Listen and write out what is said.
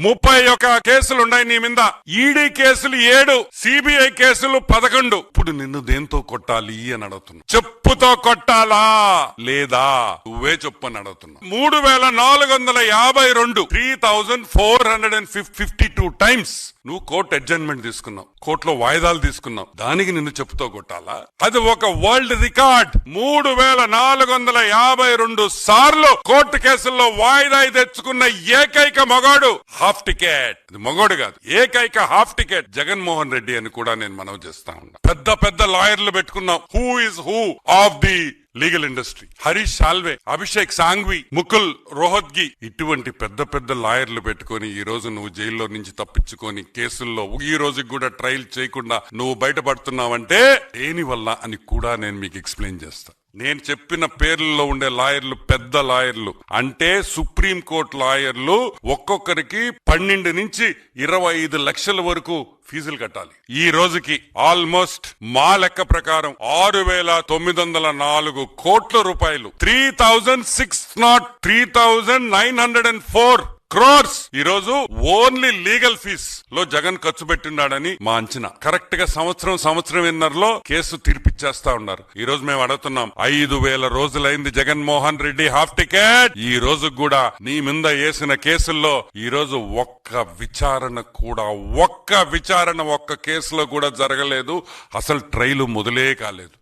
31 కేసులున్నాయి నీ మీద. ఈడీ కేసులు 7, సిబిఐ కేసులు 11. ఇప్పుడు నిన్ను దేంతో కొట్టాలి అని అడుగుతున్నా. చెప్పుతో కొట్టాలా లేదా నువ్వే చెప్పు అని అడుగుతున్నా. 3452 3452 టైమ్స్ నువ్వు కోర్టు అడ్జర్న్మెంట్ తీసుకున్నావు, కోర్టులో వాయిదాలు తీసుకున్నావు. దానికి నిన్ను చెప్పుతో కొట్టాలా? అది ఒక వరల్డ్ రికార్డ్. 3452 సార్లు కోర్టు కేసుల్లో వాయిదా తెచ్చుకున్న ఏకైక మగాడు హాఫ్ టికెట్. ఇది మగోడు కాదు, ఏకైక హాఫ్ టికెట్ జగన్మోహన్ రెడ్డి అని కూడా నేను మనవి చేస్తా ఉన్నా. పెద్ద పెద్ద లాయర్లు పెట్టుకున్నాం. Who is who of the legal industry? Harish Salve, Abhishek Sanghvi, Mukul Rohatgi, ఇటువంటి పెద్ద పెద్ద లాయర్లు పెట్టుకుని ఈ రోజు నువ్వు జైల్లో నుంచి తప్పించుకొని కేసుల్లో ఈ రోజుకి కూడా ట్రయల్ చేయకుండా నువ్వు బయటపడుతున్నావంటే దేని వల్ల అని కూడా నేను మీకు ఎక్స్ప్లెయిన్ చేస్తా. నేను చెప్పిన పేర్లలో ఉండే లాయర్లు పెద్ద లాయర్లు అంటే సుప్రీంకోర్టు లాయర్లు ఒక్కొక్కరికి 12 నుంచి 25 లక్షల వరకు ఫీజులు కట్టాలి. ఈ రోజుకి ఆల్మోస్ట్ మా లెక్క ప్రకారం 6904 కోట్ల రూపాయలు, 3904 crores ఈ రోజు ఓన్లీ లీగల్ ఫీజ్ లో జగన్ ఖర్చు పెట్టిన్నాడని మా అంచనా. కరెక్ట్ గా సంవత్సరంన్నరలో కేసు తీర్పిచ్చేస్తా ఉన్నారు. ఈ రోజు మేము అడుగుతున్నాం, 5000 రోజులైంది జగన్మోహన్ రెడ్డి హాఫ్ టికెట్. ఈ రోజు కూడా నీ మీద వేసిన కేసుల్లో ఈ రోజు ఒక్క విచారణ ఒక్క కేసులో కూడా జరగలేదు. అసలు ట్రయల్ మొదలే కాలేదు.